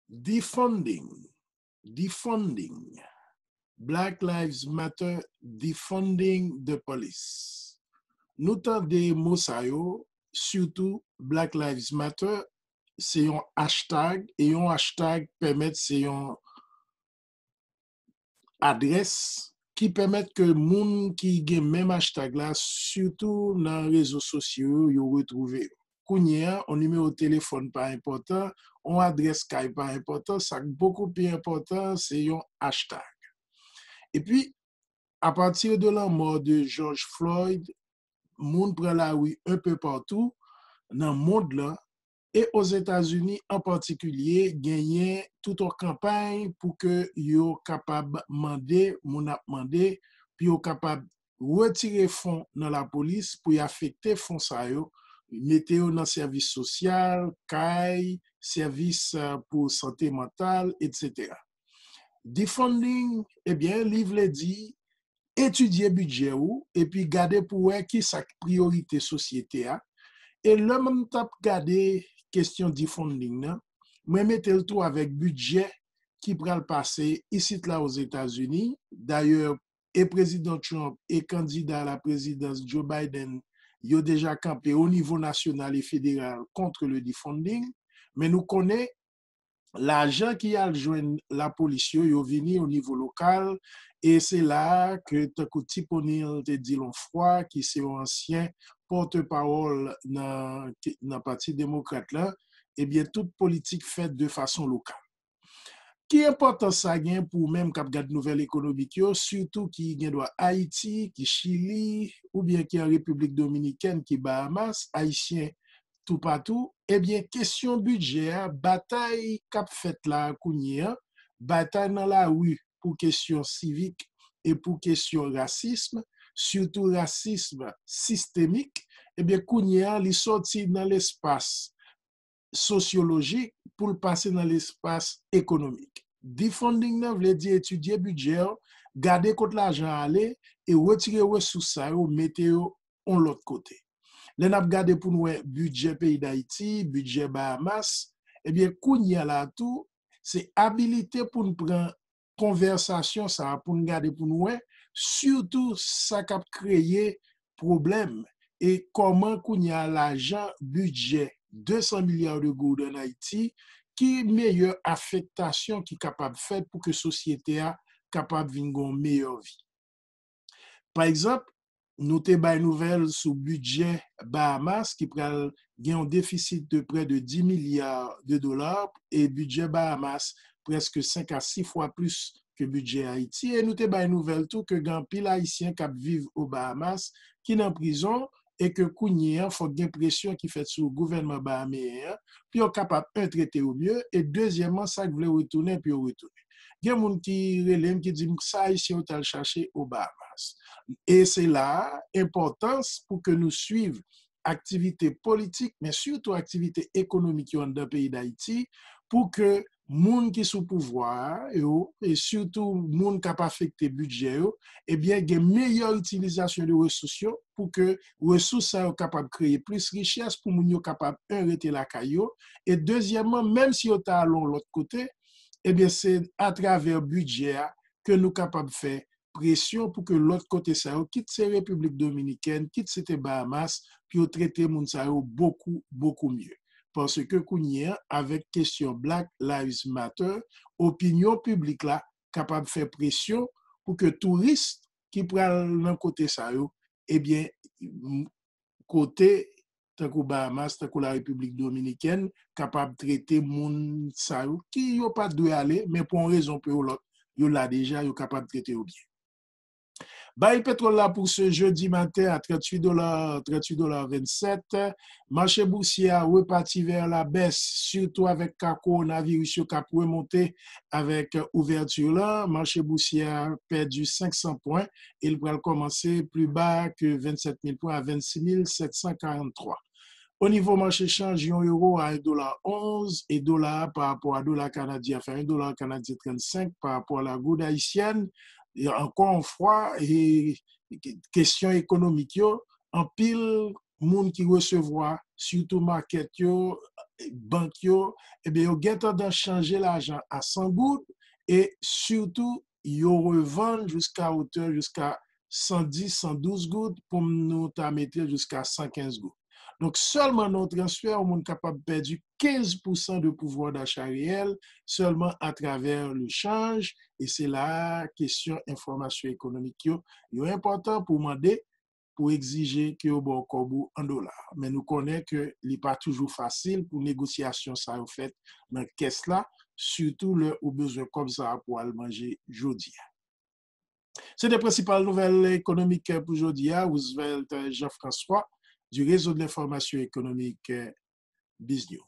defunding, defunding, Black Lives Matter, defunding the police. Nous tendez mots ça yo, surtout Black Lives Matter, c'est un hashtag, et un hashtag permet c'est un adresse qui permet que moun qui gen même hashtag là, surtout dans les réseaux sociaux, yo retrouve. Kounya, un numéro de téléphone pas important, on adresse Skype pas important, ça beaucoup plus important, c'est un hashtag. Et puis, à partir de la mort de George Floyd, moun prend la rue un peu partout dans le monde là, et aux États-Unis en particulier, gagné toute une campagne pour que yo capable demander, moun ap demander, puis yo capable retirer fonds dans la police pour y affecter fonds ça yo, mettez yo dans service social, CAI, service pour santé mentale, etc. Defunding, eh bien, livre dit étudier budget ou et puis garder pour voir qui sa priorité société a et là même t'a garder question defunding là moi mettre le tout avec budget qui pral passer ici là aux États-Unis d'ailleurs et président Trump et candidat à la présidence Joe Biden yo déjà campé au niveau national et fédéral contre le defunding mais nous connaît l'argent qui a joint la police yo vini au niveau local et c'est là que Takouti Ponil te dit l'on froid qui c'est un ancien porte-parole dans le parti démocrate là et bien toute politique faite de façon locale. Qui est important ça gain pour même cap garde nouvelle économique yo surtout qui gain doit Haïti, qui Chili ou bien qui en République dominicaine qui Bahamas, haïtien tout partout, eh bien, question budget, bataille cap fait là, kounia, bataille dans la rue pour question civique et pour question racisme, surtout racisme systémique, eh bien, kounia, li sorti dans l'espace sociologique pour le passer dans l'espace économique. Defunding nan vle di étudier budget, garder contre l'argent aller et retirer ressources ça ou mettre on l'autre côté. Là, n'a regardé pour nous budget pays d'Haïti, budget Bahamas, eh bien, kounya là tout, c'est habilité pour nous prendre conversation, ça, pour nous garder pour nous, surtout ça qui a créé problème et comment kounya l'argent budget 200 milliards de gourdes en Haïti, qui meilleure affectation qui est capable de faire pour que la société a capable de vivre une meilleure vie. Par exemple, nous avons une nouvelle sur le budget Bahamas qui a un déficit de près de 10 milliards de dollars et budget Bahamas presque 5 à 6 fois plus que budget Haïti. Et nous avons une nouvelle tout que grand pile haïtien qui vivent aux Bahamas qui est en prison et que Kounia faut une pression qui fait sur le gouvernement bahaméen puis on est capable de traiter au mieux et deuxièmement ça voulait retourner puis retourner. Il y a des gens qui disent que ça ici on t'a cherché aux Bahamas. Et c'est là l'importance pour que nous suivions activité politique, mais surtout activité économique dans le pays d'Haïti, pour que les gens qui sont au pouvoir, et surtout les gens qui ont affecté le budget, eh bien, il y a une meilleure utilisation des ressources pour que les ressources soient capables de créer plus de richesse, pour que les gens soient capables d'arrêter la caillou. Et deuxièmement, même si on est à l'autre côté, eh bien, c'est à travers le budget que nous sommes capables de faire pression pour que l'autre côté ça quitte ces républiques dominicaines, quitte ces Bahamas, puis au traiter moun ça beaucoup mieux. Parce que kounya avec question Black Lives Matter, opinion publique là capable de faire pression pour que touristes qui prennent dans côté ça eh bien côté tant que Bahamas, tant que la République dominicaine capable de traiter moun ça qui yo pas doit aller mais pour une raison pour l'autre, yo là déjà yo capable de traiter au bien. Baril pétrole là pour ce jeudi matin à $38,27. Marché boursier a reparti vers la baisse, surtout avec le coronavirus qui a remonté avec ouverture là. Marché boursier a perdu 500 points. Il va commencer plus bas que 27 000 points à 26 743. Au niveau marché change, un euro à $1,11 et dollar par rapport à dollar canadien, enfin $1 canadien 35 par rapport à la goutte haïtienne. Et encore une fois, et question économique, en pile moun qui recevoir, surtout market yo, banque yo, eh bien, yo gen tendance changer l'argent à 100 gouttes et surtout, yo revendent jusqu'à hauteur jusqu'à 110, 112 gouttes pour nous mettre jusqu'à 115 gouttes. Donc, seulement nos transferts, on est capable de perdre 15% de pouvoir d'achat réel seulement à travers le change. Et c'est la question information économique qui est important pour demander, pour exiger que au bon kobo en dollars. Mais nous connaissons que ce n'est pas toujours facile pour négociation ça au fait dans la caisse là, surtout le ou besoin comme ça pour aller manger jeudi. C'est les principales nouvelles économiques pour aujourd'hui. Roosevelt Jean-François du réseau de l'information économique BizNews.